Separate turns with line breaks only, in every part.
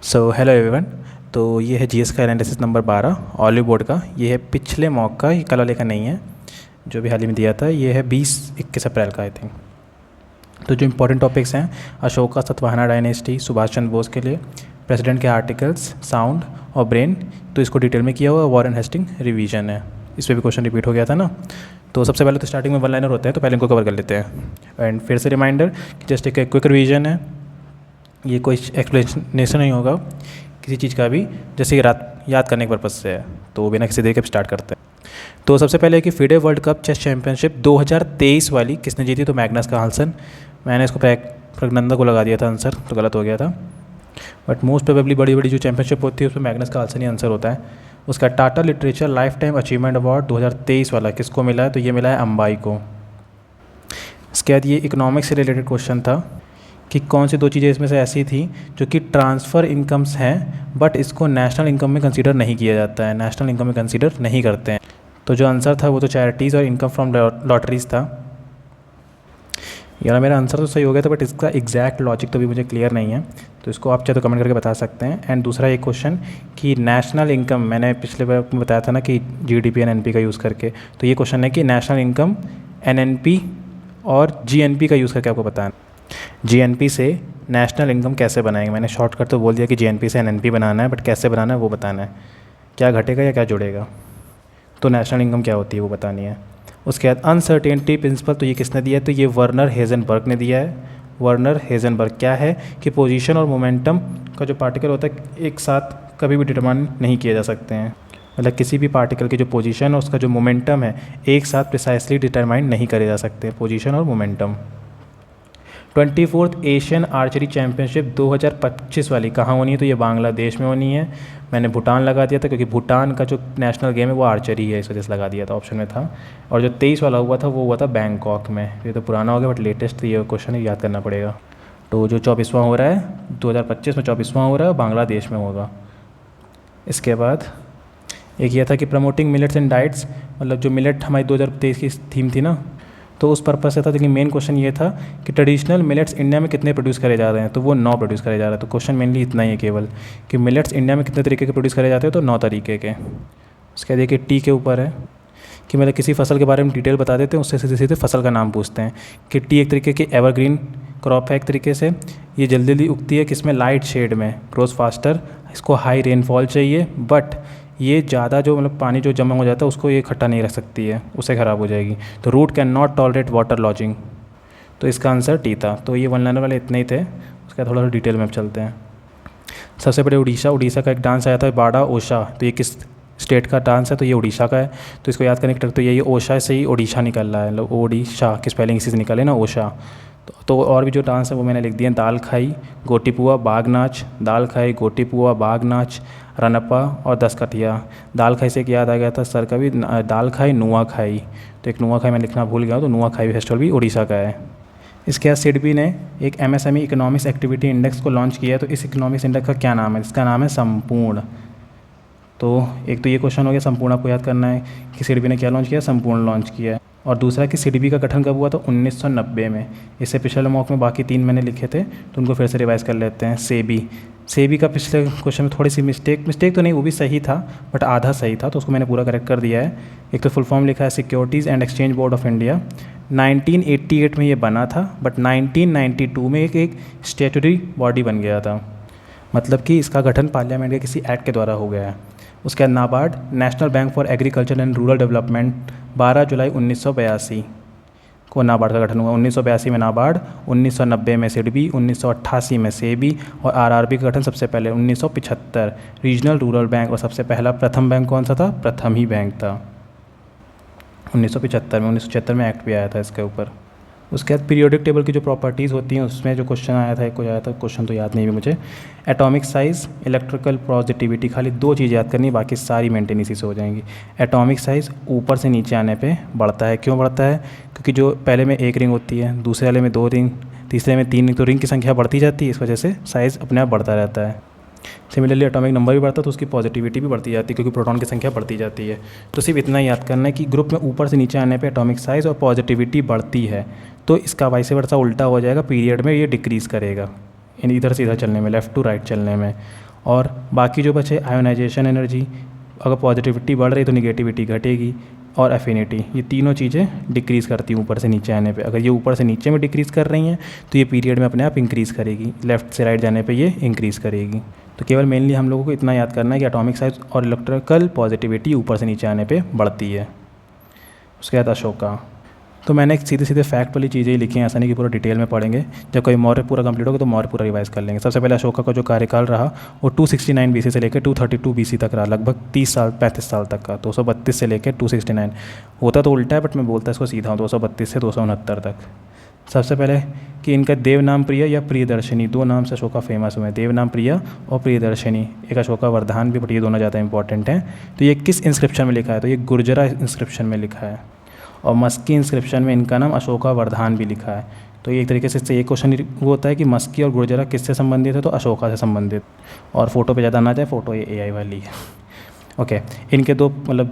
So hello everyone. तो ये है जीएस का एनालिसिस नंबर 12 ऑलिव बोर्ड का। ये है पिछले मॉक का, ये कल वाले का नहीं है जो भी हाल ही में दिया था। ये है 20-21 अप्रैल का आई थिंक। तो जो इंपॉर्टेंट टॉपिक्स हैं, अशोका सतवाहना डायनेस्टी, सुभाष चंद्र बोस के लिए, प्रेसिडेंट के आर्टिकल्स, साउंड और ब्रेन, तो इसको डिटेल में किया हुआ। वॉरेन हेस्टिंग रिवीजन है, इस पर भी क्वेश्चन रिपीट हो गया था ना। तो सबसे पहले तो स्टार्टिंग में वन लाइनर होते हैं, तो पहले इनको कवर कर लेते हैं। एंड फिर से रिमाइंडर कि जस्ट एक क्विक रिवीजन है, ये कोई एक्सप्लेनेशन नहीं होगा किसी चीज़ का भी, जैसे रात याद करने के पर्पज़ से है। तो बिना किसी देर के स्टार्ट करते हैं। तो सबसे पहले कि FIDE world cup chess championship 2023 वाली किसने जीती? तो मैग्नस कार्लसन। मैंने इसको प्रज्ञानंदा को लगा दिया था आंसर, तो गलत हो गया था। बट मोस्ट प्रोबेबली बड़ी बड़ी जो चैंपियनशिप होती है उसमें मैग्नस कार्लसन ही आंसर होता है। उसका Tata literature life time achievement award 2023 वाला किसको मिला है? तो ये मिला है अंबाई को। इसके बाद ये इकोनॉमिक्स से रिलेटेड क्वेश्चन था कि कौन सी दो चीज़ें इसमें से ऐसी थी जो कि ट्रांसफ़र इनकम्स हैं बट इसको नेशनल इनकम में कंसीडर नहीं किया जाता है, नेशनल इनकम में कंसीडर नहीं करते हैं। तो जो आंसर था वो तो चैरिटीज़ और इनकम फ्रॉम लॉटरीज़ था। यार मेरा आंसर तो सही हो गया था, बट इसका एग्जैक्ट लॉजिक तो भी मुझे क्लियर नहीं है, तो इसको आप चाहे तो कमेंट करके बता सकते हैं। एंड दूसरा एक क्वेश्चन कि नेशनल इनकम, मैंने पिछले बार में बताया था ना कि जीडीपी एनएनपी का यूज़ करके, तो ये क्वेश्चन है कि नेशनल इनकम एनएनपी और जीएनपी का यूज़ करके आपको बताना। जीएनपी से नेशनल इनकम कैसे बनाएंगे? मैंने शॉर्टकट तो बोल दिया कि जीएनपी से एनएनपी बनाना है, बट कैसे बनाना है वो बताना है। क्या घटेगा या क्या जुड़ेगा? तो नेशनल इनकम क्या होती है वो बतानी है। उसके बाद अनसर्टेनिटी प्रिंसिपल, तो ये किसने दिया है? तो ये वर्नर हेजनबर्ग ने दिया है। वर्नर हेजनबर्ग क्या है कि पोजीशन और मोमेंटम का जो पार्टिकल होता है एक साथ कभी भी डिटरमाइन नहीं किए जा सकते हैं। मतलब किसी भी पार्टिकल की जो पोजीशन और उसका जो मोमेंटम है एक साथ प्रिसाइसली डिटरमाइन नहीं करे जा सकते, पोजीशन और momentum. 24th Asian archery championship 2025 वाली कहाँ होनी है? तो ये बांग्लादेश में होनी है। मैंने भूटान लगा दिया था क्योंकि भूटान का जो नेशनल गेम है वो आर्चरी है, इस वजह से लगा दिया था, ऑप्शन में था। और जो 23 वाला हुआ था वो हुआ था बैंकॉक में। ये तो पुराना हो गया बट लेटेस्ट ये क्वेश्चन याद करना पड़ेगा। तो जो 24वां हो रहा है 2025 में, 24वां हो रहा है, बांग्लादेश में होगा। इसके बाद एक ये था कि प्रमोटिंग मिलेट्स एंड डाइट्स, मतलब जो मिलेट हमारी 2023 की थीम थी ना, तो उस पर्पज़ से था। लेकिन मेन क्वेश्चन ये था कि ट्रेडिशनल मिलेट्स इंडिया में कितने प्रोड्यूस करे जा रहे हैं? तो वो 9 प्रोड्यूस करे जा रहे हैं। तो क्वेश्चन मेनली इतना ही है केवल कि मिलेट्स इंडिया में कितने तरीके के प्रोड्यूस करे जाते हैं? तो 9 तरीके के। उसके देखिए टी के ऊपर है कि मतलब किसी फसल के बारे में डिटेल बता देते हैं, उससे सीधे सीधे फसल का नाम पूछते हैं कि टी एक तरीके की एवरग्रीन क्रॉप है एक तरीके से। ये जल्दी जल्दी उगती है किसमें? लाइट शेड में, ग्रोज फास्टर। इसको हाई रेनफॉल चाहिए, बट ये ज़्यादा जो मतलब पानी जो जमा हो जाता है उसको ये इकट्ठा नहीं रख सकती है, उससे ख़राब हो जाएगी। तो root cannot tolerate waterlogging, तो इसका आंसर टी था। तो ये वन लाइनर वाले इतने ही थे। उसका थोड़ा सा डिटेल में अब चलते हैं। सबसे पहले उड़ीसा का एक डांस आया था बाड़ा ओशा। तो ये किस स्टेट का डांस है? तो ये उड़ीसा का है। तो इसको याद करने के तो ये ओशा से ही ओडिशा निकल रहा है, मतलब ओडिशा की स्पेलिंग इसी से निकले ना, ओशा। तो और भी जो डांस है वो मैंने लिख दिए हैं। दाल खाई, गोटीपुआ, बाग नाच, दाल खाई, गोटीपुआ, बाग नाच, रनप्पा और दसकठिया। दाल खाई से एक याद आ गया था सर का भी, दाल खाई नुआ खाई। तो एक नुआ खाई मैं लिखना भूल गया, तो नुआ खाई फेस्टिवल भी उड़ीसा का है। इसके बाद सिडबी ने एक एमएसएमई इकोनॉमिक्स एक्टिविटी इंडेक्स को लॉन्च किया है। तो इस इकोनॉमिक्स इंडेक्स का क्या नाम है? इसका नाम है संपूर्ण। तो एक तो ये क्वेश्चन हो गया, संपूर्ण आपको याद करना है कि सिडबी ने क्या लॉन्च किया? संपूर्ण लॉन्च किया है। और दूसरा कि सिडबी का गठन कब हुआ? तो 1990 में। इससे पिछले मॉक में बाकी 3 मैंने लिखे थे, तो उनको फिर से रिवाइज कर लेते हैं। सेबी का पिछले क्वेश्चन में थोड़ी सी मिस्टेक तो नहीं, वो भी सही था बट आधा सही था, तो उसको मैंने पूरा करेक्ट कर दिया है। एक तो फुल फॉर्म लिखा है securities and exchange board of India. 1988 में ये बना था, बट 1992 में एक स्टैट्यूटरी बॉडी बन गया था, मतलब कि इसका गठन पार्लियामेंट के किसी एक्ट के द्वारा हो गया है। उसके बाद NABARD, national bank for agriculture and rural development, 12 जुलाई 1982 को नाबार्ड का गठन हुआ। 1982 में नाबार्ड, 1990 में सिडबी, 1988 में सेबी और आरआरबी का गठन सबसे पहले 1975 रीजनल रूरल बैंक। और सबसे पहला प्रथम बैंक कौन सा था? प्रथम ही बैंक था 1975 में। 1976 में एक्ट भी आया था इसके ऊपर। उसके बाद पीरियोडिक टेबल की जो प्रॉपर्टीज़ होती हैं उसमें जो क्वेश्चन आया था, एक को आया था क्वेश्चन, तो याद नहीं है मुझे। एटॉमिक साइज़, इलेक्ट्रिकल पॉजिटिविटी, खाली 2 चीज़ याद करनी, बाकी सारी मेंटेन इसी से हो जाएंगी। एटॉमिक साइज़ ऊपर से नीचे आने पे बढ़ता है। क्यों बढ़ता है? क्योंकि जो पहले में 1 रिंग होती है, दूसरे वाले में 2 रिंग, तीसरे में 3 रिंग, तो रिंग की संख्या बढ़ती जाती है, इस वजह से साइज़ अपने आप बढ़ता रहता है। सिमिलरली एटॉमिक नंबर भी बढ़ता है तो उसकी पॉजिटिविटी भी बढ़ती जाती है, क्योंकि प्रोटॉन की संख्या बढ़ती जाती है। तो सिर्फ इतना याद करना है कि ग्रुप में ऊपर से नीचे आने पे एटॉमिक साइज़ और पॉजिटिविटी बढ़ती है, तो इसका वाइस वर्सा उल्टा हो जाएगा, पीरियड में ये डिक्रीज़ करेगा, इन इधर से इधर चलने में, लेफ़्ट टू राइट चलने में। और बाकी जो बचे आयोनाइजेशन एनर्जी, अगर पॉजिटिविटी बढ़ रही तो निगेटिविटी घटेगी, और एफिनिटी, ये तीनों चीज़ें डिक्रीज़ करती हैं ऊपर से नीचे आने पे। अगर ये ऊपर से नीचे में डिक्रीज़ कर रही हैं तो ये पीरियड में अपने आप इंक्रीज़ करेगी, लेफ्ट से राइट जाने पे ये इंक्रीज़ करेगी। तो केवल मेनली हम लोगों को इतना याद करना है कि एटॉमिक साइज और इलेक्ट्रिकल पॉजिटिविटी ऊपर से नीचे आने पे बढ़ती है। उसके बाद अशोका, तो मैंने सीधे सीधे फैक्ट वाली चीज़ें ही लिखी हैं, ऐसा नहीं कि पूरा डिटेल में पढ़ेंगे। जब कोई मौर्य पूरा कंप्लीट होगा तो मौर्य पूरा रिवाइज कर लेंगे। सबसे पहले अशोका का जो कार्यकाल रहा वो 269 BC से लेकर 232 BC तक रहा, लगभग 30 साल 35 साल तक का। 232 से लेकर 269, होता तो उल्टा है बट मैं बोलता इसको सीधा हूँ, 232 से 269 तक। सबसे पहले कि इनका देवनाम प्रिय या प्रियदर्शिनी, दो नाम से अशोका फेमस हुए हैं, देवनाम प्रिय और प्रियदर्शिनी। एक अशोका वर्धान भी, बट ये दोनों ज़्यादा इंपॉर्टेंट हैं। तो ये किस इंस्क्रिप्शन में लिखा है, तो ये गुर्जरा इंस्क्रिप्शन में लिखा है, और मस्की इंस्क्रिप्शन में इनका नाम अशोका वर्धान भी लिखा है। तो ये एक तरीके से इससे एक क्वेश्चन वो होता है कि मस्की और गुर्जरा किससे संबंधित है, तो अशोका से संबंधित। और फोटो पे ज़्यादा ना जाए, फोटो ये AI वाली है। ओके, इनके दो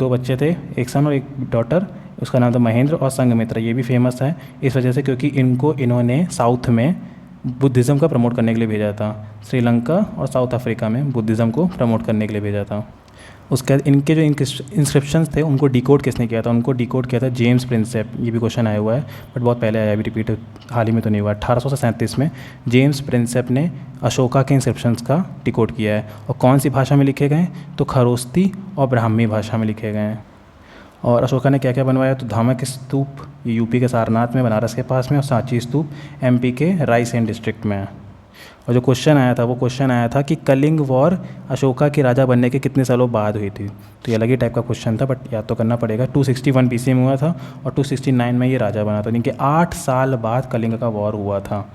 बच्चे थे, एक सन और एक डॉटर, उसका नाम था महेंद्र और संघमित्रा। ये भी फेमस है इस वजह से क्योंकि इन्होंने साउथ में बुद्धिज़्म का प्रमोट करने के लिए भेजा था, श्रीलंका और साउथ अफ्रीका में बुद्धिज़्म को प्रमोट करने के लिए भेजा था। उसके बाद इनके जो इंस्क्रिप्शंस थे उनको डिकोड किसने किया था, उनको डिकोड किया था जेम्स प्रिंसेप। ये भी क्वेश्चन आया हुआ है बट बहुत पहले आया, अभी रिपीट हाल ही में तो नहीं हुआ। 1837 में जेम्स प्रिंसेप ने अशोका के इंस्क्रिप्शंस का डिकोड किया है। और कौन सी भाषा में लिखे गए, तो खरोस्ती और ब्राह्मी भाषा में लिखे गए हैं। और अशोका ने क्या क्या बनवाया, तो धामक स्तूप ये यूपी के सारनाथ में, बनारस के पास में, और सांची स्तूप MP के रायसेन डिस्ट्रिक्ट में है। और जो क्वेश्चन आया था वो क्वेश्चन आया था कि कलिंग वॉर अशोका के राजा बनने के कितने सालों बाद हुई थी। तो ये अलग ही टाइप का क्वेश्चन था बट याद तो करना पड़ेगा। 261 BC में हुआ था और 269 में ये राजा बना था, इनके 8 साल बाद कलिंग का वॉर हुआ था।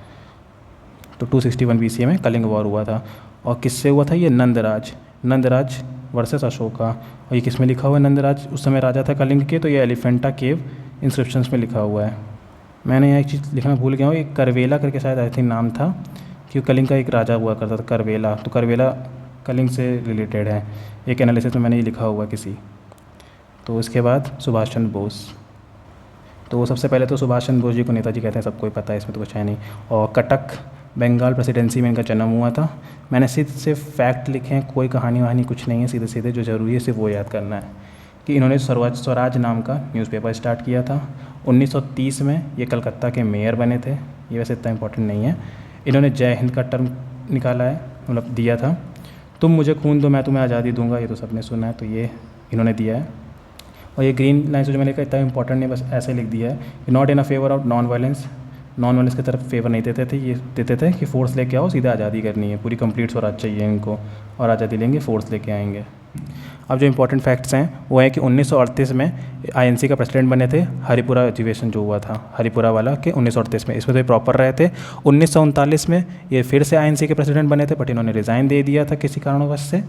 तो 261 BC में कलिंग वॉर हुआ था। और किससे हुआ था, ये नंदराज वर्सेस अशोका। और ये किस में लिखा हुआ है, नंदराज उस समय राजा था कलिंग के, तो ये एलिफेंटा केव इंस्क्रिप्शंस में लिखा हुआ है। मैंने यहाँ एक चीज़ लिखना भूल गया हूँ, एक करवेला करके शायद आई थिंक नाम था, क्योंकि कलिंग का एक राजा हुआ करता था करवेला, तो करवेला कलिंग से रिलेटेड है। एक एनालिसिस में मैंने ये लिखा हुआ किसी। तो इसके बाद सुभाष चंद्र बोस, तो सबसे पहले तो सुभाष चंद्र बोस जी को नेताजी कहते हैं, सबको ही पता है, इसमें तो कुछ है नहीं। और कटक बंगाल प्रेसिडेंसी में इनका जन्म हुआ था। मैंने सिर्फ फैक्ट लिखे हैं, कोई कहानी वहानी कुछ नहीं है, सीधे सीधे जो ज़रूरी है सिर्फ वो याद करना है कि इन्होंने स्वराज नाम का न्यूज़पेपर स्टार्ट किया था। 1930 में ये कलकत्ता के मेयर बने थे, ये वैसे इतना इंपॉर्टेंट नहीं है। इन्होंने जय हिंद का टर्म निकाला है, मतलब दिया था, तुम मुझे खून दो मैं तुम्हें आज़ादी दूंगा, ये तो सबने सुना है, तो ये इन्होंने दिया है। और ये ग्रीन लाइन से जो मैंने कहा इतना इंपॉर्टेंट नहीं, बस ऐसे लिख दिया है, not in a favour of non violence की तरफ फेवर नहीं देते थे, ये देते थे कि फ़ोर्स लेके आओ, सीधा आज़ादी करनी है, पूरी कंप्लीट स्वराज चाहिए इनको, और आज़ादी लेंगे, फ़ोर्स लेके आएंगे। अब जो इंपॉर्टेंट फैक्ट्स हैं वो है कि 1938 में INC का प्रेसिडेंट बने थे, हरिपुरा अधिवेशन जो हुआ था हरिपुरा वाला के 1938 में, इसमें तो ये प्रॉपर रहे थे। 1939 में ये फिर से INC के प्रेसिडेंट बने थे बट इन्होंने रिज़ाइन दे दिया था किसी कारणवश से,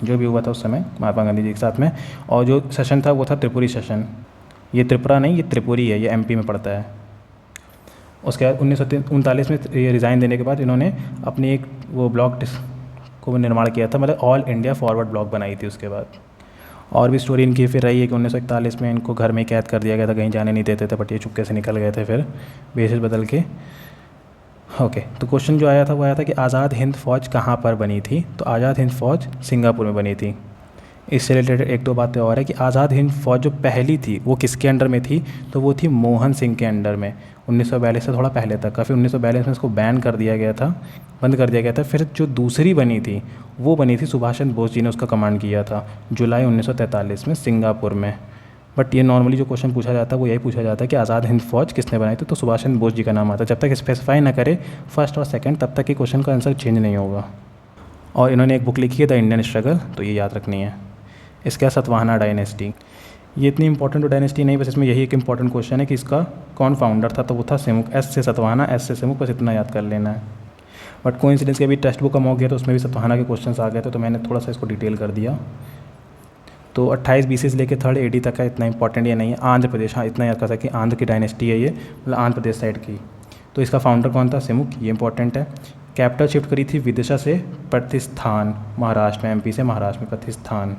जो भी हुआ था उस समय महात्मा गांधी जी के साथ में। और जो सेशन था वो था त्रिपुरी सेशन, ये त्रिपुरा नहीं, ये त्रिपुरी है, ये MP में पड़ता है। उसके बाद 1939 में ये रिज़ाइन देने के बाद इन्होंने अपनी एक वो ब्लॉक को निर्माण किया था, मतलब ऑल इंडिया फॉरवर्ड ब्लॉक बनाई थी। उसके बाद और भी स्टोरी इनकी फिर रही है कि 1941 में इनको घर में कैद कर दिया गया था, कहीं जाने नहीं देते थे, बट ये चुपके से निकल गए थे फिर बेसिस बदल के। ओके, तो क्वेश्चन जो आया था वो आया था कि आज़ाद हिंद फ़ौज कहाँ पर बनी थी, तो आज़ाद हिंद फ़ौज सिंगापुर में बनी थी। इससे रिलेटेड एक दो बातें और है कि आज़ाद हिंद फ़ौज जो पहली थी वो किसके अंडर में थी, तो वो थी मोहन सिंह के अंडर में, 1942 से थोड़ा पहले तक का। फिर 1942 में इसको बैन कर दिया गया था, बंद कर दिया गया था। फिर जो दूसरी बनी थी वो बनी थी, सुभाष चंद्र बोस जी ने उसका कमांड किया था जुलाई 1943 में सिंगापुर में। बट ये नॉर्मली जो क्वेश्चन पूछा जाता है वो यही पूछा जाता है कि आज़ाद हिंद फ़ौज किसने बनाई थी, तो सुभाष चंद्र बोस जी का नाम आता है। जब तक स्पेसिफाई ना करे फर्स्ट और सेकंड तब तक ये क्वेश्चन का आंसर चेंज नहीं होगा। और इन्होंने एक बुक लिखी है द इंडियन स्ट्रगल, तो ये याद रखनी है। इसका सतवाहना डायनेस्टी, ये इतनी इंपॉर्टेंट डायनेस्टी नहीं, बस इसमें यही एक इंपॉर्टेंट क्वेश्चन है कि इसका कौन फाउंडर था, तो वो था सिमुक, S से सतवाहना, S से सिमुक, बस इतना याद कर लेना है। बट कोइंसिडेंस के अभी टेक्स्ट बुक का मॉक गया तो उसमें भी सतवाहना के क्वेश्चन आ गए थे, तो मैंने थोड़ा सा इसको डिटेल कर दिया। तो 28 BC से लेकर 3rd AD तक का, इतना इंपॉर्टेंट ये नहीं है। आंध्र प्रदेश, हाँ इतना याद कर सकते कि आंध्र की डायनेस्टी है ये, मतलब आंध्र प्रदेश साइड की। तो इसका फाउंडर कौन था, सिमुक, ये इंपॉर्टेंट है। कैपिटल शिफ्ट करी थी विदिशा से प्रतिस्थान, महाराष्ट्र में, MP से महाराष्ट्र में प्रतिस्थान।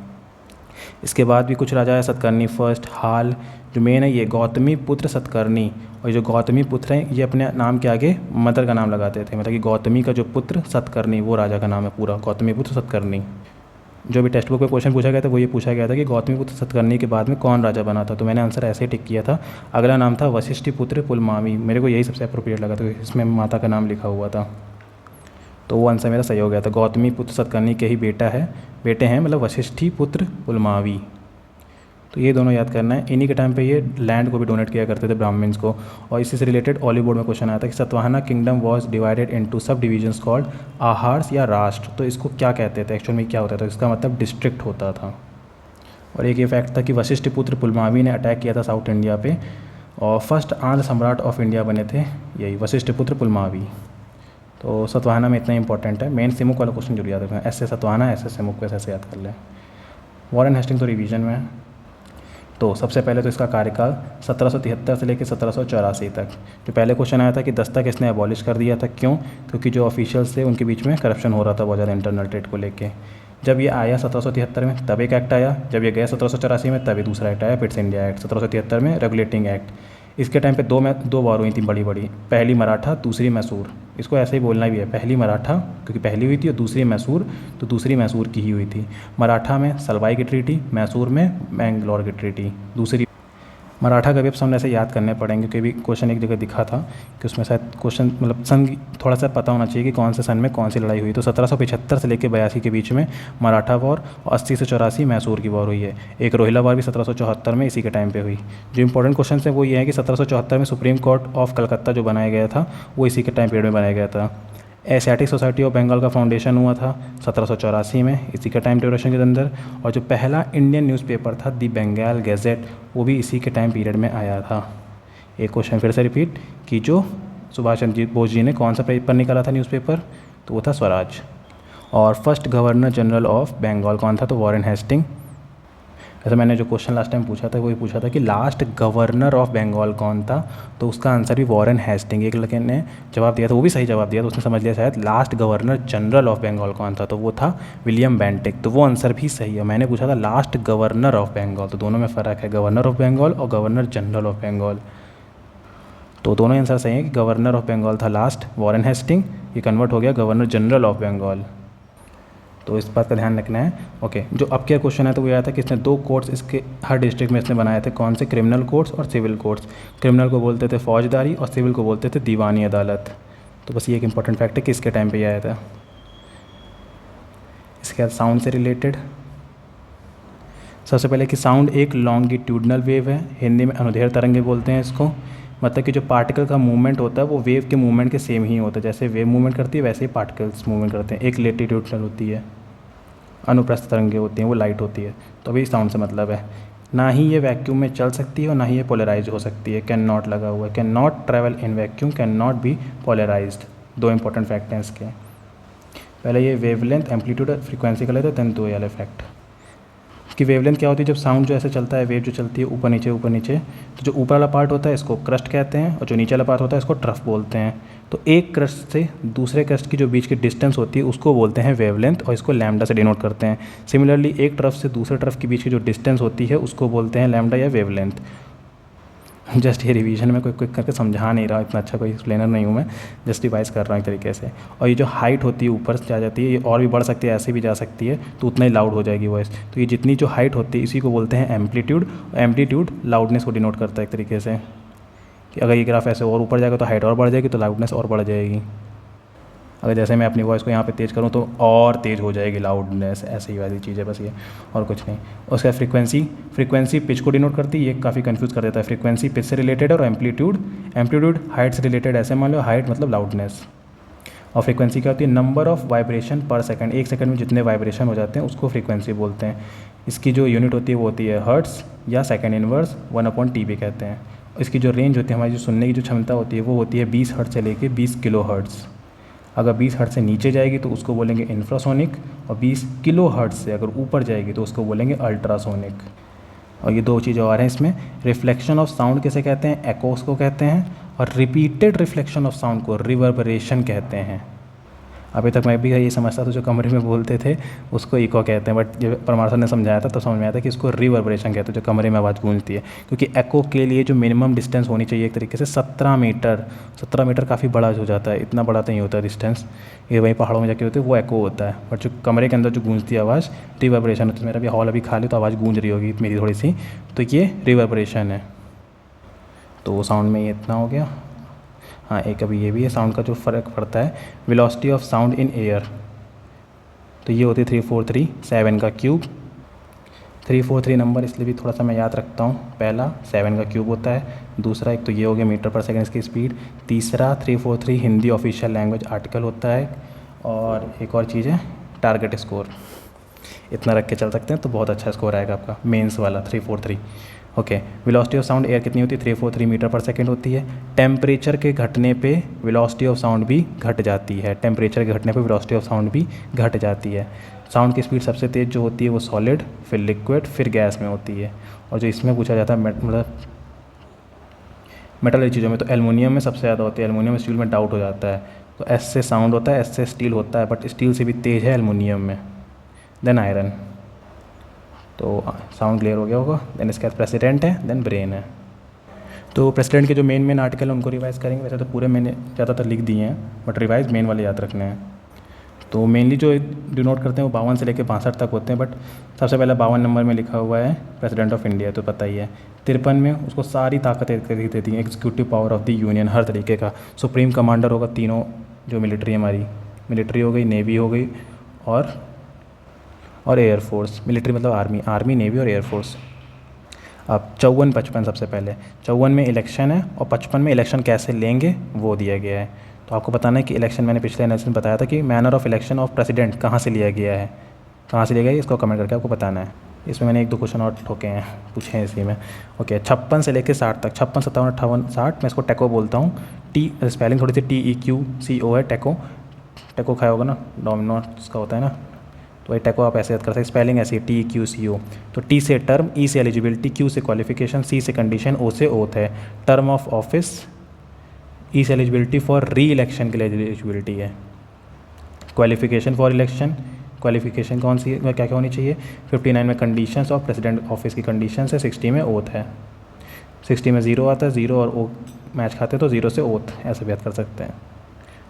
इसके बाद भी कुछ राजा है, सतकर्णी फर्स्ट, हाल, जो मेन है ये गौतमी पुत्र सतकर्णी। और जो गौतमी पुत्र हैं ये अपने नाम के आगे मदर का नाम लगाते थे, मतलब कि गौतमी का जो पुत्र सतकर्णी वो राजा का नाम है पूरा, गौतमी पुत्र सतकर्णी। जो भी टेक्स्ट बुक में क्वेश्चन पूछा गया था वो ये पूछा गया था कि गौतमी पुत्र सतकर्णी के बाद में कौन राजा बना था, तो मैंने आंसर ऐसे ही टिक किया था। अगला नाम था वशिष्ठी पुत्र पुलमावी, मेरे को यही सबसे अप्रोप्रिएट लगा था, इसमें माता का नाम लिखा हुआ था, तो वो आंसर मेरा सही हो गया था। गौतमी पुत्र सतकर्णी के ही बेटे हैं, मतलब वशिष्ठी पुत्र पुलमावी। तो ये दोनों याद करना है। इन्हीं के टाइम पे ये लैंड को भी डोनेट किया करते थे ब्राह्मण्स को। और इसी से रिलेटेड ऑलिव बोर्ड में क्वेश्चन आया था कि Satavahana kingdom was divided into sub divisions called आहार्स या राष्ट्र, तो इसको क्या कहते थे एक्चुअल में, क्या होता था, इसका मतलब डिस्ट्रिक्ट होता था। और एक ये फैक्ट था कि वशिष्ठ पुत्र पुलमावी ने अटैक किया था साउथ इंडिया पे, और फर्स्ट आंध्र सम्राट ऑफ इंडिया बने थे यही वशिष्ठ पुत्र पुलमावी। तो सतवाहना में इतना इंपॉर्टेंट है। मेन सिमुक वाला क्वेश्चन जरूर याद रखना, ऐसे सतवाहना ऐसे सिमुक वैसे ऐसे याद कर लें। वॉरेन हेस्टिंग तो रिवीजन में है। तो सबसे पहले तो इसका कार्यकाल 1773 से लेकर 1784 तक। जो पहले क्वेश्चन आया था कि दस्ता किसने अबॉलिश कर दिया था, क्यों, क्योंकि जो ऑफिशियल्स थे उनके बीच में करप्शन हो रहा था बहुत ज़्यादा इंटरनल ट्रेड को लेके। जब ये आया 1773 में तब एक एक्ट आया, जब ये गया 1784 में तभी दूसरा एक्ट आया, पिट्स इंडिया एक्ट 1773 में, रेगुलेटिंग एक्ट। इसके टाइम पे दो वार हुई थी बड़ी बड़ी, पहली मराठा दूसरी मैसूर, इसको ऐसे ही बोलना भी है, पहली मराठा क्योंकि पहली हुई थी, और दूसरी मैसूर तो दूसरी मैसूर की ही हुई थी। मराठा में सलवाई की ट्रीटी, मैसूर में मैंगलोर की ट्रीटी दूसरी। मराठा का भी अब सामने ऐसे याद करने पड़ेंगे क्योंकि क्वेश्चन एक जगह दिखा था कि उसमें शायद क्वेश्चन मतलब सन थोड़ा सा पता होना चाहिए कि कौन से सन में कौन सी लड़ाई हुई। तो 1775 से लेकर 82 के बीच में मराठा वॉर, और 80 से 84 मैसूर की वॉर हुई है। एक रोहिला वॉर भी 1774 में इसी के टाइम पे हुई। जो इंपॉर्टेंट क्वेश्चन है वो ये है कि 1774 में सुप्रीम कोर्ट ऑफ कलकत्ता जो बनाया गया था वो इसी के टाइम पीरियड में बनाया गया था। एशियाटिक सोसाइटी ऑफ बंगाल का फाउंडेशन हुआ था 1784 में, इसी का टाइम ड्यूरेशन के अंदर। और जो पहला इंडियन न्यूज़पेपर था दी बंगाल गैजेट, वो भी इसी के टाइम पीरियड में आया था। एक क्वेश्चन फिर से रिपीट कि जो सुभाष चंद्र बोस जी ने कौन सा पेपर निकाला था न्यूज़पेपर, तो वो था स्वराज। और first governor general of Bengal कौन था, तो वॉरेन हेस्टिंग। वैसे मैंने जो क्वेश्चन लास्ट टाइम पूछा था वही पूछा था कि लास्ट गवर्नर ऑफ बंगाल कौन था, तो उसका आंसर भी वॉरेन हेस्टिंग। एक लड़के ने जवाब दिया था, वो भी सही जवाब दिया, तो उसने समझ लिया शायद last governor general of Bengal कौन था, तो वो था विलियम बेंटिक, तो वो आंसर भी सही है। मैंने पूछा था लास्ट गवर्नर ऑफ बंगाल, तो दोनों में फ़र्क है, गवर्नर ऑफ बंगाल और गवर्नर जनरल ऑफ बंगाल। तो दोनों आंसर सही है कि गवर्नर ऑफ बंगाल था लास्ट वॉरेन हेस्टिंग, ये कन्वर्ट हो गया गवर्नर जनरल ऑफ बंगाल। तो इस बात का ध्यान रखना है। ओके, जो अब क्या क्वेश्चन है तो वो आया था कि इसने 2 कोर्ट्स इसके हर डिस्ट्रिक्ट में इसने बनाए थे, कौन से, क्रिमिनल कोर्ट्स और सिविल कोर्ट्स। क्रिमिनल को बोलते थे फौजदारी और सिविल को बोलते थे दीवानी अदालत। तो बस ये एक इंपॉर्टेंट फैक्ट है कि इसके टाइम पे ये आया था। इसके बाद साउंड से रिलेटेड सबसे पहले कि साउंड एक लॉन्गिट्यूडनल वेव है, हिंदी में अनुदैर्ध्य तरंगे बोलते हैं इसको। मतलब कि जो पार्टिकल का मूवमेंट होता है वो वेव के मूवमेंट के सेम ही होता है, जैसे वेव मूवमेंट करती है वैसे ही पार्टिकल्स मूवमेंट करते हैं। एक लेटिट्यूडनल होती है, अनुप्रस्थ तरंगे होती हैं, वो लाइट होती है। तो अभी साउंड से मतलब है, ना ही ये वैक्यूम में चल सकती है और ना ही ये पोलराइज हो सकती है। कैन नॉट लगा हुआ है, cannot travel in vacuum, cannot be polarised. 2 important fact हैं इसके। पहले ये वेवलेंथ, एम्पलीट्यूड, फ्रीक्वेंसी का लेते हैं, देन 2 वाले फैक्ट कि वेवलेंथ क्या होती है। जब साउंड जो ऐसे चलता है, वेव जो चलती है ऊपर नीचे, तो जो ऊपर वाला पार्ट होता है इसको क्रस्ट कहते हैं, और जो नीचे वाला पार्ट होता है इसको ट्रफ बोलते हैं। तो एक क्रस्ट से दूसरे क्रस्ट की जो बीच की डिस्टेंस होती है उसको बोलते हैं वेवलेंथ, और इसको लैम्डा से डिनोट करते हैं। सिमिलरली एक ट्रफ से दूसरे ट्रफ के बीच की जो डिस्टेंस होती है उसको बोलते हैं लैम्डा या वेवलेंथ। जस्ट ये रिवीजन में कोई करके समझा नहीं रहा, इतना अच्छा कोई एक्सप्लेनर नहीं हूँ मैं, जस्ट रिवाइज कर रहा हूँ एक तरीके से। और ये जो हाइट होती है ऊपर से आ जाती है, ये और भी बढ़ सकती है, ऐसे भी जा सकती है, तो उतना ही लाउड हो जाएगी वॉइस। तो ये जितनी जो हाइट होती है इसी को बोलते हैं एम्पलीट्यूड। एम्पलीट्यूड लाउडनेस को डिनोट करता है एक तरीके से, कि अगर ये ग्राफ ऐसे और ऊपर जाएगा तो हाइट और बढ़ जाएगी, तो लाउडनेस और बढ़ जाएगी। अगर जैसे मैं अपनी वॉइस को यहाँ पे तेज़ करूँ तो और तेज़ हो जाएगी लाउडनेस, ऐसे ही वाली चीज़ है बस ये, और कुछ नहीं। उसका फ्रीक्वेंसी पिच को डिनोट करती है, ये काफ़ी कंफ्यूज कर देता है। फ्रीक्वेंसी पिच से रिलेटेड और एम्पलीट्यूड हाइट से रिलेटेड। ऐसे मान लो हाइट मतलब लाउडनेस। और फ्रीक्वेंसी क्या होती है, नंबर ऑफ वाइब्रेशन पर सेकंड, एक सेकंड में जितने वाइब्रेशन हो जाते हैं उसको फ्रीक्वेंसी बोलते हैं। इसकी जो यूनिट होती है वो होती है हर्ट्स या सेकंड इनवर्स 1/T भी कहते हैं। इसकी जो रेंज होती है, हमारी जो सुनने की जो क्षमता होती है वो होती है 20 हर्ट्ज से लेके 20 किलो हर्ट्ज़। अगर 20 हर्ट्ज से नीचे जाएगी तो उसको बोलेंगे इंफ्रासोनिक, और 20 किलो हर्ट्ज से अगर ऊपर जाएगी तो उसको बोलेंगे अल्ट्रासोनिक। और ये 2 चीज़ें और हैं इसमें। रिफ्लेक्शन ऑफ साउंड किसे कहते हैं, एकोस को कहते हैं, और रिपीटेड रिफ्लेक्शन ऑफ साउंड को रिवर्बरेशन कहते हैं। अभी तक मैं भी ये समझता था जो कमरे में बोलते थे उसको इको कहते हैं, बट जब परमार सर ने समझाया था तो समझ में आया था कि इसको रिवर्बरेशन कहते हैं, जो कमरे में आवाज़ गूंजती है। क्योंकि एको के लिए जो मिनिमम डिस्टेंस होनी चाहिए एक तरीके से 17 मीटर, 17 मीटर काफ़ी बड़ा हो जाता है, इतना बड़ा तो नहीं होता डिस्टेंस, ये वहीं पहाड़ों में जाके होते हैं वो एको होता है। बट जो कमरे के अंदर जो गूंजती है आवाज़ रिवर्बरेशन होती है। मेरा भी हॉल अभी खाली तो आवाज़ गूंज रही होगी मेरी थोड़ी सी, तो ये रिवर्बरेशन है। तो साउंड में ये इतना हो गया। हाँ, एक अभी ये भी है साउंड का जो फ़र्क पड़ता है, velocity of sound in air. तो ये होती है 3437 का क्यूब। 343 नंबर इसलिए भी थोड़ा सा मैं याद रखता हूँ, पहला 7 का क्यूब होता है, दूसरा एक तो ये हो गया मीटर पर सेकंड इसकी स्पीड, तीसरा 343 हिंदी ऑफिशियल लैंग्वेज आर्टिकल होता है, और एक और चीज़ है टारगेट स्कोर। इतना रख के चल सकते हैं तो बहुत अच्छा स्कोर आएगा आपका मेंस वाला 343। Okay, velocity of sound air कितनी होती है? 343 मीटर पर सेकंड होती है। टेम्परेचर के घटने पे वेलोसिटी ऑफ साउंड भी घट जाती है, टेम्परेचर के घटने पे वेलोसिटी ऑफ साउंड भी घट जाती है। साउंड की स्पीड सबसे तेज़ जो होती है वो सॉलिड, फिर लिक्विड, फिर गैस में होती है। और जो इसमें पूछा जाता है मतलब मेटल वाली चीज़ों में, तो एलुमिनियम में सबसे ज़्यादा होती है। एलुमिनियम स्टील में डाउट हो जाता है, तो एस से साउंड होता है, एस से स्टील होता है, बट स्टील से भी तेज़ है एलुमिनियम में, देन आयरन। तो साउंड क्लियर हो गया होगा। देन इसके बाद प्रेसिडेंट है, देन ब्रेन है। तो प्रेसिडेंट के जो मेन आर्टिकल हैं उनको रिवाइज़ करेंगे। वैसे तो पूरे मैंने ज़्यादातर लिख दिए हैं, बट रिवाइज मेन वाले याद रखने हैं। तो मेनली जो डिनोट करते हैं वो 52 से लेकर 62 तक होते हैं, बट सबसे पहले 52 नंबर में लिखा हुआ है प्रेसिडेंट ऑफ इंडिया, तो पता ही है। 53 में उसको सारी ताकतें देती हैं, executive power of the union, हर तरीके का। सुप्रीम कमांडर होगा, तीनों जो मिलिट्री हमारी, मिलिट्री हो गई, नेवी हो गई और एयरफोर्स। मिलिट्री मतलब आर्मी, नेवी और एयरफोर्स। अब 54-55 सबसे पहले 54 में इलेक्शन है, और 55 में इलेक्शन कैसे लेंगे वो दिया गया है। तो आपको बताना है कि इलेक्शन, मैंने पिछले एनालिसिस में बताया था कि manner of election of president कहाँ से लिया गया है, कहाँ से लिया गया है, इसको कमेंट करके आपको बताना है। इसमें मैंने 1-2 क्वेश्चन और ठोके हैं, पूछे हैं इसी में। ओके, 56 से लेकर 60 तक, 56, 57, 58, 60, मैं इसको टेको बोलता हूँ। टी स्पेलिंग थोड़ी सी TEQCO है, टेको। टेको खाया होगा ना, डोमिनोज का होता है ना, तो वही टेको आप ऐसे याद कर सकते हैं। स्पेलिंग ऐसी TEQCO। तो टी से टर्म, ई से एलिजिबिलिटी, क्यू से क्वालिफिकेशन, सी से कंडीशन, ओ से ओथ है। टर्म ऑफ ऑफिस, ई से एलिजिबिलिटी फॉर री इलेक्शन के लिए एलिजिबिलिटी है। क्वालिफिकेशन फॉर इलेक्शन, क्वालिफिकेशन कौन सी क्या क्या होनी चाहिए? 59 में कंडीशंस ऑफ प्रेसिडेंट ऑफिस की कंडीशंस है, 60 में ओथ है। 60 में 0 आता है, 0 और ओ मैच खाते तो 0 से ओथ, ऐसे भी याद कर सकते हैं।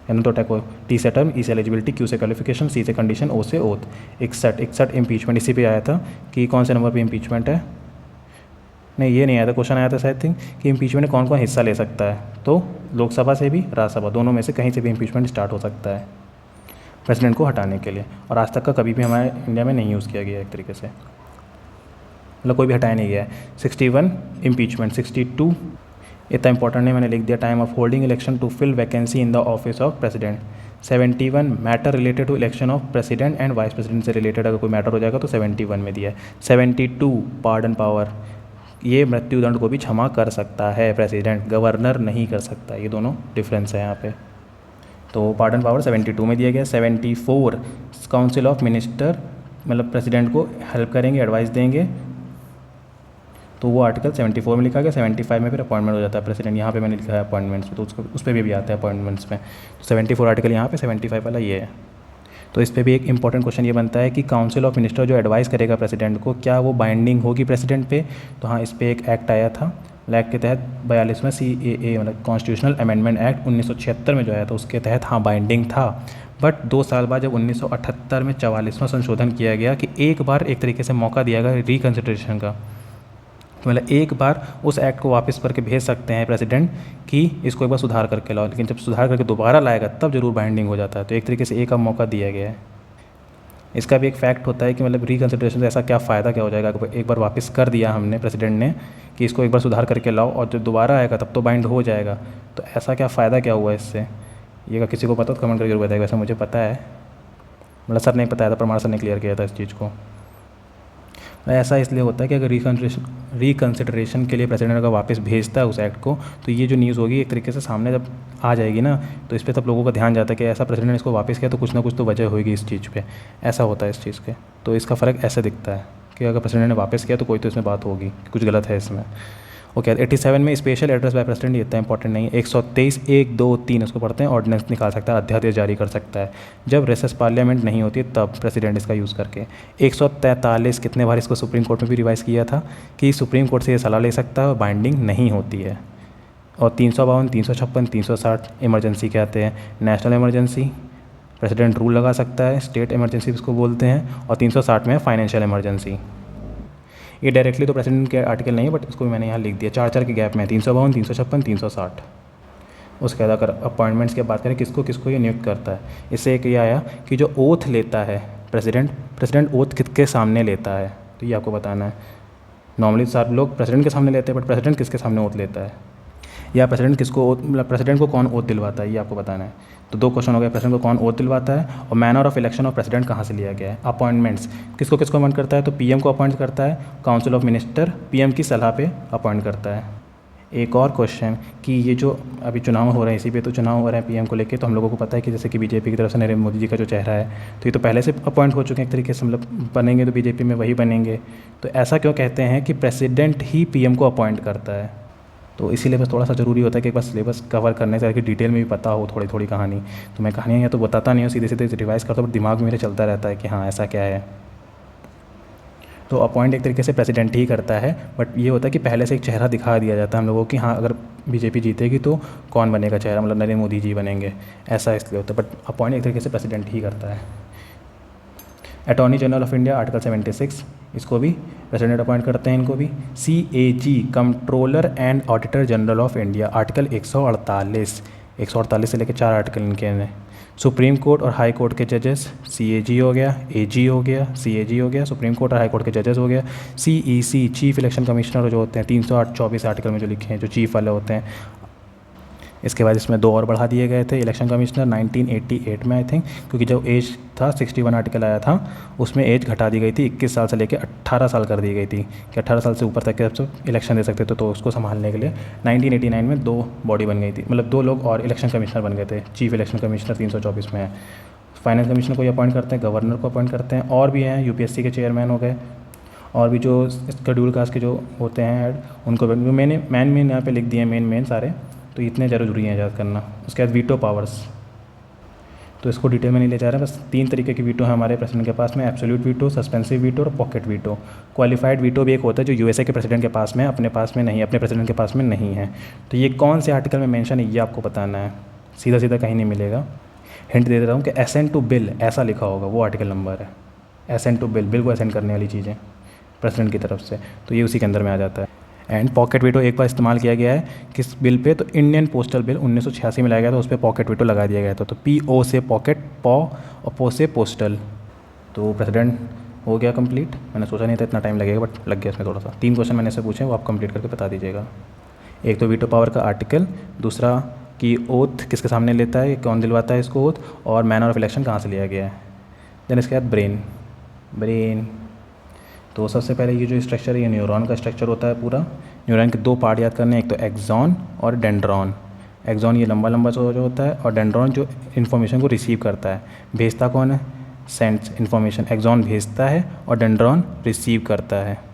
यानी तो टेको, टी से टर्म, ई से एलिजिबिलिटी, क्यू से क्वालिफिकेशन, सी से कंडीशन, ओ से ओथ। 61 इम्पीचमेंट, इसी पे आया था कि कौन से नंबर पे इम्पीचमेंट है। नहीं, ये नहीं आया था, क्वेश्चन आया था शायद थिंक कि इम्पीचमेंट में कौन कौन हिस्सा ले सकता है। तो लोकसभा से भी, राज्यसभा, दोनों में से कहीं से भी इम्पीचमेंट स्टार्ट हो सकता है प्रेसिडेंट को हटाने के लिए। और आज तक का कभी भी हमारे इंडिया में नहीं यूज़ किया गया एक तरीके से, मतलब कोई भी हटाया नहीं गया है। 61 इम्पीचमेंट। 62 इतना इंपॉर्टेंट नहीं, मैंने लिख दिया, time of holding election to fill vacancy in the office of president. 71 matter related to election of president and vice president से रिलेटेड अगर कोई मैटर हो जाएगा तो 71 में दिया है। 72 पार्डन पावर, ये मृत्युदंड को भी क्षमा कर सकता है प्रेसिडेंट, गवर्नर नहीं कर सकता, ये दोनों डिफरेंस है यहाँ पे। तो पार्डन पावर 72 में दिया गया। 74 काउंसिल ऑफ मिनिस्टर, मतलब प्रेसिडेंट को हेल्प करेंगे, एडवाइस देंगे, तो वो आर्टिकल 74 में लिखा गया। 75 में फिर अपॉइंटमेंट हो जाता है प्रेसिडेंट, यहाँ पे मैंने लिखा है अपॉइंटमेंट्स में, तो उसको उस पर भी आता है अपॉइंटमेंट्स में। तो 74 आर्टिकल यहाँ पे, 75 वाला ये है। तो इस पर भी एक इंपॉर्टेंट क्वेश्चन ये बनता है कि काउंसिल ऑफ मिनिस्टर जो एडवाइस करेगा प्रेसिडेंट को, क्या वो बाइंडिंग होगी प्रेसिडेंट पे? तो हाँ, इस पर एक एक्ट आया था, एक्ट के तहत 42वां CAA मतलब कॉन्स्टिट्यूशनल अमेंडमेंट एक्ट 1976 में जो आया था, उसके तहत हाँ बाइंडिंग था। बट 2 साल बाद जब 1978 में 44वां संशोधन किया गया कि एक बार एक तरीके से मौका दिया गया रिकन्सिडरेशन का, तो मतलब एक बार उस एक्ट को वापस करके भेज सकते हैं प्रेसिडेंट कि इसको एक बार सुधार करके लाओ, लेकिन जब सुधार करके दोबारा लाएगा तब जरूर बाइंडिंग हो जाता है। तो एक तरीके से एक अब मौका दिया गया है। इसका भी एक फैक्ट होता है कि मतलब रिकन्सिडरेशन से ऐसा क्या फ़ायदा क्या हो जाएगा, एक बार वापस कर दिया हमने प्रेसिडेंट ने कि इसको एक बार सुधार करके लाओ, और जब दोबारा आएगा तब तो बाइंड हो जाएगा, तो ऐसा क्या फ़ायदा क्या हुआ इससे? ये अगर किसी को पता तो कमेंट करके जरूर बताएगा। वैसे मुझे पता है, मतलब सर नहीं बताया था, परमार सर ने क्लियर किया था इस चीज़ को। ऐसा इसलिए होता है कि अगर रिकन्सिडरेशन के लिए प्रेसिडेंट अगर वापस भेजता है उस एक्ट को, तो ये जो न्यूज़ होगी एक तरीके से सामने जब आ जाएगी ना, तो इस पर तब लोगों का ध्यान जाता है कि ऐसा प्रेसिडेंट ने इसको वापस किया तो कुछ ना कुछ तो वजह होगी इस चीज़ पे। ऐसा होता है इस चीज़ के, तो इसका फ़र्क ऐसे दिखता है कि अगर प्रेसिडेंट ने वापस किया तो कोई तो इसमें बात होगी, कुछ गलत है इसमें। ओके 87 में स्पेशल एड्रेस बाय प्रेसिडेंट, ये इतना इंपॉर्टेंट नहीं है। 123 1 2 3 उसको पढ़ते हैं, ऑर्डिनेंस निकाल सकता है, अध्यादेश जारी कर सकता है जब रेसेस पार्लियामेंट नहीं होती तब प्रेसिडेंट इसका यूज़ करके। 143 कितने बार इसको सुप्रीम कोर्ट में भी रिवाइज़ किया था कि सुप्रीम कोर्ट से ये सलाह ले सकता है और बाइंडिंग नहीं होती है। और 352 356 360 इमरजेंसी के आते हैं। नेशनल इमरजेंसी, प्रेसिडेंट रूल लगा सकता है, स्टेट इमरजेंसी इसको बोलते हैं। और 360 में फाइनेंशियल इमरजेंसी। ये डायरेक्टली तो प्रेसिडेंट के आर्टिकल नहीं है, बट इसको भी मैंने यहाँ लिख दिया, 4 के गैप में 352 356 360। उसके बाद अगर अपॉइंटमेंट्स की बात करें किसको किसको ये नियुक्त करता है, इससे एक ये आया कि जो ओथ लेता है प्रेसिडेंट ओथ किसके सामने लेता है, तो ये आपको बताना है। नॉर्मली सारे लोग प्रेसिडेंट के सामने लेते हैं, बट प्रेसिडेंट किसके सामने ओथ लेता है, या प्रेसिडेंट को कौन ओथ दिलवाता है, ये आपको बताना है। तो 2 क्वेश्चन हो गए, प्रेसिडेंट को कौन ओथ दिलवाता है और manner of election of president कहाँ से लिया गया है। अपॉइंटमेंट्स किसको किसको अपॉइंट करता है, तो पीएम को अपॉइंट करता है, काउंसिल ऑफ मिनिस्टर पीएम की सलाह पे अपॉइंट करता है। एक और क्वेश्चन कि ये जो अभी चुनाव हो रहे हैं, इसी पे तो चुनाव हो रहे हैं पीएम को लेके, तो हम लोगों को पता है कि जैसे कि बीजेपी की तरफ से नरेंद्र मोदी जी का जो चेहरा है, तो ये तो पहले से अपॉइंट हो चुके हैं एक तरीके से, मतलब बनेंगे तो बीजेपी में वही बनेंगे। तो ऐसा क्यों कहते हैं कि प्रेसिडेंट ही पीएम को अपॉइंट करता है, तो इसीलिए बस थोड़ा सा ज़रूरी होता है कि एक बार सिलेबस कवर करने से कि डिटेल में भी पता हो थोड़ी थोड़ी कहानी। तो मैं कहानियाँ या तो बताता नहीं हूँ, सीधे सीधे रिवाइज़ करता हूँ, बट दिमाग में मेरे चलता रहता है कि हाँ ऐसा क्या है। तो अपॉइंट एक तरीके से प्रेसिडेंट ही करता है, बट ये होता है कि पहले से एक चेहरा दिखा दिया जाता है हम लोगों को कि हाँ अगर बीजेपी जीतेगी तो कौन बनेगा चेहरा, मतलब नरेंद्र मोदी जी बनेंगे, ऐसा इसलिए होता है। बट अपॉइंट एक तरीके से प्रेसिडेंट ही करता है। Attorney general of India article 76, इसको भी प्रेसिडेंट अपॉइंट करते हैं, इनको भी। CAG controller and auditor general of India article 148 से लेकर 4 आर्टिकल इनके हैं। सुप्रीम कोर्ट और हाई कोर्ट के जजेस CAG हो गया, AG हो गया, CAG हो गया, सुप्रीम कोर्ट और हाई कोर्ट के जजेस हो गया। CEC चीफ इलेक्शन कमिश्नर जो होते हैं, 324 आर्टिकल में जो लिखे हैं, जो चीफ वाले होते हैं। इसके बाद इसमें 2 और बढ़ा दिए गए थे इलेक्शन कमिश्नर 1988 में आई थिंक, क्योंकि जो एज था 61 आर्टिकल आया था उसमें एज घटा दी गई थी, 21 साल से लेकर 18 साल कर दी गई थी कि 18 साल से ऊपर तक के सब इलेक्शन दे सकते थे। तो उसको संभालने के लिए 1989 में 2 बॉडी बन गई थी, मतलब 2 लोग और इलेक्शन कमिश्नर बन गए थे। चीफ इलेक्शन कमिश्नर 324 में है। फाइनेंस कमिश्नर को अपॉइंट करते हैं, गवर्नर को अपॉइंट करते हैं, और भी हैं UPSC के चेयरमैन हो गए, और भी जो शेड्यूल कास्ट के जो होते हैं हेड, उनको मैंने मेन यहाँ पे लिख दिए मेन सारे, तो इतने ज़रूरी हैं याद करना। उसके बाद वीटो पावर्स, तो इसको डिटेल में नहीं ले जा रहा, बस 3 तरीके की वीटो है हमारे प्रेसिडेंट के पास में, एब्सोल्यूट वीटो, सस्पेंसिव वीटो और पॉकेट वीटो। क्वालिफाइड वीटो भी एक होता है जो USA के प्रेसिडेंट के पास में, अपने पास में नहीं, अपने प्रेसिडेंट के पास में नहीं है। तो ये कौन से आर्टिकल में मेंशन है ये आपको बताना है, सीधा सीधा कहीं नहीं मिलेगा। हिंट दे देता हूँ कि असेंट टू बिल ऐसा लिखा होगा, वो आर्टिकल नंबर है। असेंट टू बिल को असेंट करने वाली चीज़ें प्रेसिडेंट की तरफ से, तो ये उसी के अंदर में आ जाता है। एंड पॉकेट वीटो एक बार इस्तेमाल किया गया है किस बिल पे, तो इंडियन पोस्टल बिल 1986 में लाया गया था, उस पर पॉकेट वीटो लगा दिया गया था। तो PO से पॉकेट, पॉ और पो से पोस्टल। तो प्रेसिडेंट हो गया कंप्लीट। मैंने सोचा नहीं था इतना टाइम लगेगा, बट लग गया इसमें थोड़ा सा। 3 क्वेश्चन मैंने से पूछे, वो आप कंप्लीट करके बता दीजिएगा। एक तो वीटो पावर का आर्टिकल, दूसरा कि ओथ किसके सामने लेता है, कौन दिलवाता है इसको ओथ, और मैनर ऑफ इलेक्शन कहाँ से लिया गया है। देन इसके बाद ब्रेन। तो सबसे पहले ये जो स्ट्रक्चर है ये न्यूरॉन का स्ट्रक्चर होता है पूरा। न्यूरॉन के 2 पार्ट याद करने हैं, एक तो एक्सॉन और डेंड्रॉन। एक्सॉन ये लंबा लंबा जो होता है, और डेंड्रॉन जो इन्फॉर्मेशन को रिसीव करता है। भेजता कौन है, सेंड्स इन्फॉर्मेशन। एक्सॉन भेजता है और डेंड्रॉन रिसीव करता है।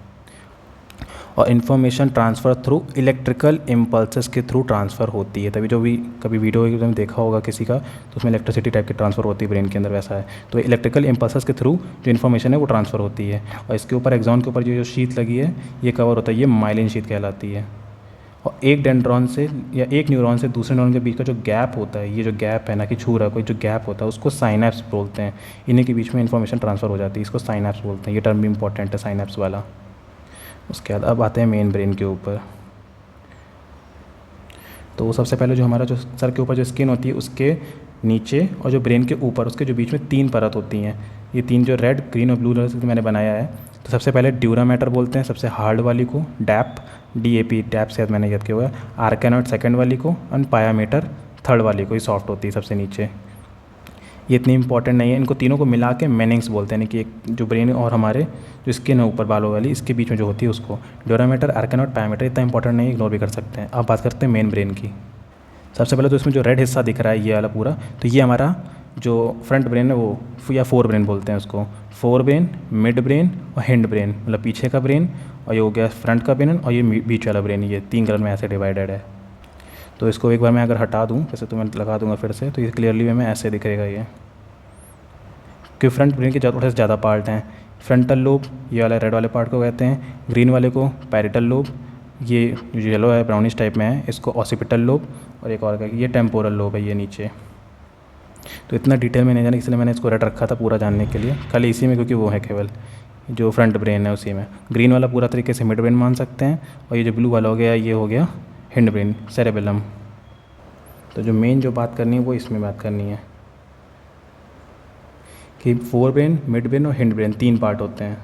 और information transfer through electrical impulses के थ्रू ट्रांसफ़र होती है। तभी जो भी कभी वीडियो एकदम देखा होगा किसी का, तो उसमें इलेक्ट्रिसिटी टाइप की ट्रांसफ़र होती है ब्रेन के अंदर, वैसा है। तो इलेक्ट्रिकल इम्पल्सेस के थ्रू जो इन्फॉर्मेशन है वो ट्रांसफ़र होती है। और इसके ऊपर एक्सॉन के ऊपर जो शीट लगी है ये कवर होता है, ये माइलिन शीट कहलाती है। और एक डेंड्रॉन से या एक न्यूरॉन से दूसरे न्यूरॉन के बीच का जो गैप होता है, ये जो गैप है ना कि छू रहा कोई, जो गैप होता है उसको साइनैप्स बोलते हैं। इन्हीं के बीच में इन्फॉर्मेशन ट्रांसफ़र हो जाती है, इसको साइनैप्स बोलते हैं। ये टर्म भी इंपॉर्टेंट है साइनैप्स वाला। उसके बाद अब आते हैं मेन ब्रेन के ऊपर। तो सबसे पहले जो हमारा जो सर के ऊपर जो स्किन होती है उसके नीचे, और जो ब्रेन के ऊपर उसके जो बीच में 3 परत होती हैं। ये 3 जो रेड, ग्रीन और ब्लू कलर से मैंने बनाया है। तो सबसे पहले ड्यूरा मैटर बोलते हैं सबसे हार्ड वाली को, डैप से मैंने याद किया हुआ है। आर्कैनॉइड सेकंड वाली को, और पायामीटर थर्ड वाली को, ये सॉफ्ट होती है सबसे नीचे। ये इतनी इंपॉर्टेंट नहीं है, इनको तीनों को मिला के मेनिंग्स बोलते हैं, यानी कि एक जो ब्रेन और हमारे जो स्किन है ऊपर बालों वाली, इसके बीच में जो होती है उसको। ड्यूरामीटर, आर्कैनॉइड, पायामीटर इतना इंपॉर्टेंट नहीं है, इग्नोर भी कर सकते हैं। अब बात करते हैं मेन ब्रेन की। सबसे पहले तो इसमें जो रेड हिस्सा दिख रहा है ये वाला पूरा, तो ये हमारा जो फ्रंट ब्रेन है वो, या फोर ब्रेन बोलते हैं उसको, फोर ब्रेन, मिड ब्रेन और हिंड ब्रेन, मतलब पीछे का ब्रेन, और ये हो गया फ्रंट का ब्रेन, और ये बीच वाला ब्रेन, ये 3 कलर में ऐसे डिवाइडेड है। तो इसको एक बार मैं अगर हटा दूँ, जैसे तो मैं लगा दूंगा फिर से, तो ये क्लियरली में ऐसे दिखेगा ये, कि फ्रंट ब्रेन के थोड़े से ज़्यादा पार्ट हैं। फ्रंटल लोब ये वाला रेड वाले पार्ट को कहते हैं, ग्रीन वाले को पैरिटल लोब, ये जो येलो है ब्राउनिश टाइप में है इसको ऑसिपिटल लोब, और एक और ये टेम्पोरल लोब है ये नीचे। तो इतना डिटेल में नहीं जाना, इसलिए मैंने इसको रेड रखा था पूरा जानने के लिए, खाली इसी में, क्योंकि वो है केवल जो फ्रंट ब्रेन है उसी में। ग्रीन वाला पूरा तरीके से मिड ब्रेन मान सकते हैं, और ये जो ब्लू वाला हो गया ये हो गया हिंड ब्रेन, सेरेबेलम। तो जो मेन जो बात करनी है वो इसमें बात करनी है कि फोर ब्रेन, मिड ब्रेन और हिंड ब्रेन 3 पार्ट होते हैं।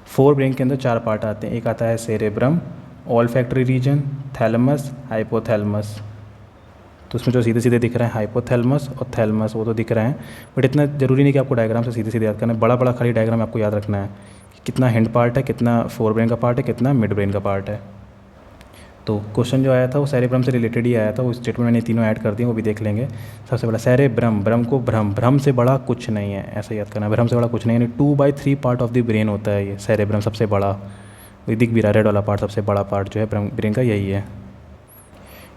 फोर ब्रेन के अंदर 4 पार्ट आते हैं। एक आता है cerebrum, olfactory region, thalamus, hypothalamus. तो उसमें जो सीधे सीधे दिख रहे हैं हाइपोथैलेमस और थैलेमस, वो तो दिख रहे हैं, बट इतना ज़रूरी नहीं कि आपको डायग्राम से सीधे सीधे याद करना है। बड़ा बड़ा खाली डायग्राम आपको याद रखना है कि कितना हिंड पार्ट है, कितना फोर ब्रेन का पार्ट है, कितना मिड ब्रेन का पार्ट है। तो क्वेश्चन जो आया था वो सेरेब्रम से रिलेटेड ही आया था, वो स्टेटमेंट मैंने तीनों ऐड कर दिए, वो भी देख लेंगे। सबसे बड़ा सेरेब्रम, ब्रम को भ्रम, भ्रम से बड़ा कुछ नहीं है, ऐसा याद करना है, भ्रम से बड़ा कुछ नहीं है। यानी 2/3 पार्ट ऑफ द ब्रेन होता है ये सेरेब्रम, सबसे बड़ा। दिख भी रहा रेड वाला पार्ट, सबसे बड़ा पार्ट जो है ब्रेन का यही है।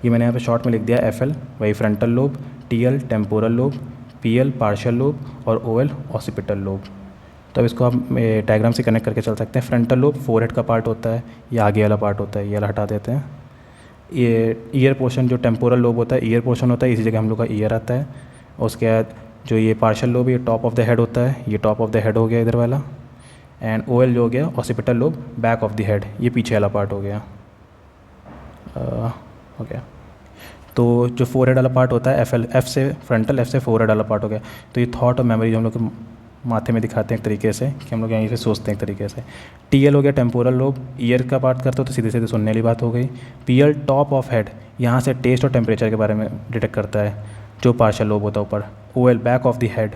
ये मैंने यहाँ पे शॉर्ट में लिख दिया FL, वही frontal lobe, TL temporal lobe, PL partial lobe और OL ऑसिपिटल लोब। तो अब इसको आप डायग्राम से कनेक्ट करके चल सकते हैं। फ्रंटल लोब फोरहेड का पार्ट होता है, ये आगे वाला पार्ट होता है, ये वाला हटा देते हैं। ये ईयर पोर्शन जो टेम्पोरल लोब होता है, ईयर पोर्शन होता है, इसी जगह हम लोग का ईयर आता है। और उसके बाद जो ये पार्शियल लोब ये टॉप ऑफ द हेड होता है, ये टॉप ऑफ द हेड हो गया इधर वाला। एंड OL जो हो गया occipital lobe, back of the head, ये पीछे वाला पार्ट हो गया। ओके, तो जो फोरहेड वाला पार्ट होता है FL, F से फ्रंटल, F से फोरहेड वाला पार्ट हो गया। तो ये थॉट और मेमोरी जो हम लोग माथे में दिखाते हैं एक तरीके से, कि हम लोग यहीं से सोचते हैं एक तरीके से। TL हो गया टेम्पोरल लोब, ईयर का पार्ट करते हो तो सीधे सीधे सुनने वाली बात हो गई। PL टॉप ऑफ हेड, यहाँ से टेस्ट और टेम्परेचर के बारे में डिटेक्ट करता है, जो पार्शियल लोब होता है ऊपर। OL back of the head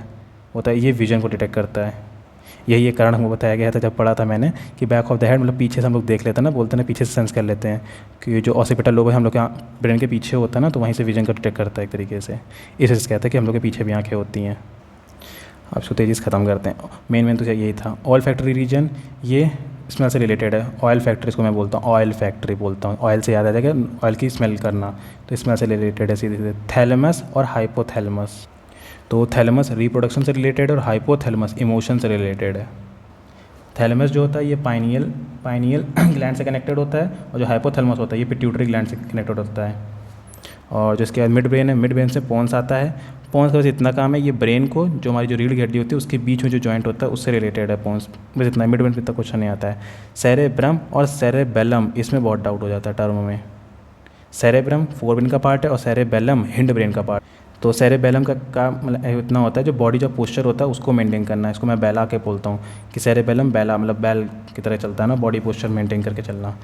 होता है, ये विजन को डिटेक्ट करता है। यही एक कारण हमको बताया गया था जब पढ़ा था मैंने, कि बैक ऑफ द हेड मतलब पीछे से हम लोग देख लेते हैं ना, बोलते हैं ना पीछे से सेंस कर लेते हैं, कि जो ऑसिपिटल लोब है हम लोग के ब्रेन के पीछे होता है ना, तो वहीं से विजन को डिटेक्ट करता है एक तरीके से। इसे कहते हैं कि हम लोग के पीछे भी आँखें होती हैं। अब इसको तेज़ी से ख़त्म करते हैं। मेन तो यही था। ऑयल फैक्ट्री रीजन, ये स्मेल से रिलेटेड है। ऑयल फैक्ट्री इसको मैं बोलता हूँ, ऑयल फैक्ट्री बोलता हूँ, ऑयल से याद आ जाएगा, ऑयल की स्मेल करना, तो स्मेल से रिलेटेड है सीधे सीधे। थैलेमस और हाइपोथैलेमस, तो थैलेमस रिप्रोडक्शन से रिलेटेड और हाइपोथैलेमस इमोशन से रिलेटेड है। थैलेमस जो होता है ये पाइनियल ग्लैंड से कनेक्टेड होता है, और जो हाइपोथैलेमस होता है ये पिट्यूटरी ग्लैंड से कनेक्टेड होता है। और जिसके बाद मिड ब्रेन है, मिड ब्रेन से पोन्स आता है। पोन्स का बस इतना काम है, ये ब्रेन को जो हमारी जो रीढ़ की हड्डी होती है उसके बीच में जो जॉइंट होता है उससे रिलेटेड है पोन्स, बस इतना। मिड ब्रेन पे इतना क्वेश्चन नहीं आता है। सेरेब्रम और सेरेबेलम, इसमें बहुत डाउट हो जाता है टर्म में। सेरेब्रम फोर ब्रेन का पार्ट है और सेरेबेलम हिंड ब्रेन का पार्ट। तो सेरेबेलम का मतलब इतना होता है, जो बॉडी जो पोस्चर होता है उसको मेंटेन करना है। इसको मैं बैला के बोलता हूँ कि सेरेबेलम बैला, मतलब बैल की तरह चलता है ना, बॉडी पोस्चर मेंटेन करके चलना।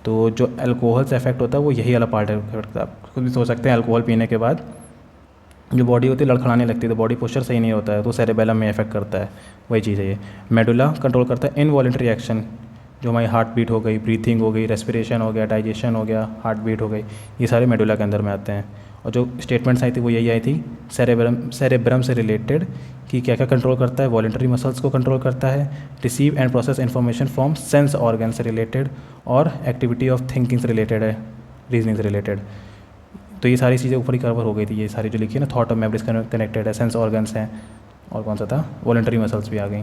तो जो अल्कोहल से इफेक्ट होता है वो यही वाला पार्ट है। आप खुद भी सोच सकते हैं, अल्कोहल पीने के बाद जो बॉडी होती है लड़खड़ाने लगती है, तो बॉडी पोस्चर सही नहीं होता है, तो सेरेबेलम में इफेक्ट करता है। वही चीज़ है ये। मेडुला कंट्रोल करता है इनवॉलंटरी एक्शन, जो हमारी हार्ट बीट हो गई, ब्रीथिंग हो गई, रेस्पिरेशन हो गया, डाइजेशन हो गया, हार्ट बीट हो गई, ये सारे मेडुला के अंदर में आते हैं। और जो स्टेटमेंट्स आई थी वो यही आई थी सेरेब्रम से रिलेटेड, कि क्या क्या कंट्रोल करता है। वॉलंटरी मसल्स को कंट्रोल करता है, receive and process information from sense organ से रिलेटेड, और एक्टिविटी ऑफ थिंकिंग से रिलेटेड है, रीजनिंग से रिलेटेड। तो ये सारी चीज़ें ऊपर ही कवर हो गई थी, ये सारी जो लिखी है ना, थॉट और मेमोरीज कनेक्टेड है, सेंस ऑर्गन्स हैं, और कौन सा था, वॉलंटरी मसल्स भी आ गई।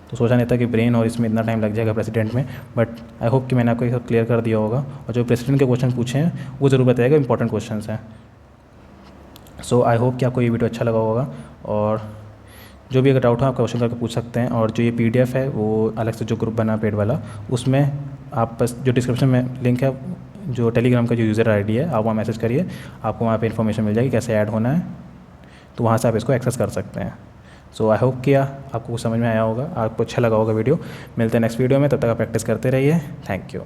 तो सोचा नहीं था कि ब्रेन और इसमें इतना टाइम लग जाएगा प्रेसिडेंट में, बट आई होप कि मैंने आपको ये क्लियर कर दिया होगा। और जो प्रेसिडेंट के क्वेश्चन पूछे हैं वो ज़रूर बताएगा, इंपॉर्टेंट क्वेश्चन हैं। सो आई होप कि आपको ये वीडियो अच्छा लगा होगा, और जो भी अगर डाउट हो आप क्वेश्चन करके पूछ सकते हैं। और जो ये PDF है वो अलग से जो ग्रुप बना पेड वाला, उसमें आप बस जो डिस्क्रिप्शन में लिंक है, जो टेलीग्राम का जो यूज़र ID है, आप वहाँ मैसेज करिए, आपको वहाँ पे इन्फॉर्मेशन मिल जाएगी कैसे ऐड होना है, तो वहाँ से आप इसको एक्सेस कर सकते हैं। सो आई होप कि आपको कुछ समझ में आया होगा, आपको अच्छा लगा होगा वीडियो। मिलते हैं नेक्स्ट वीडियो में, तब तक आप प्रैक्टिस करते रहिए। Thank you.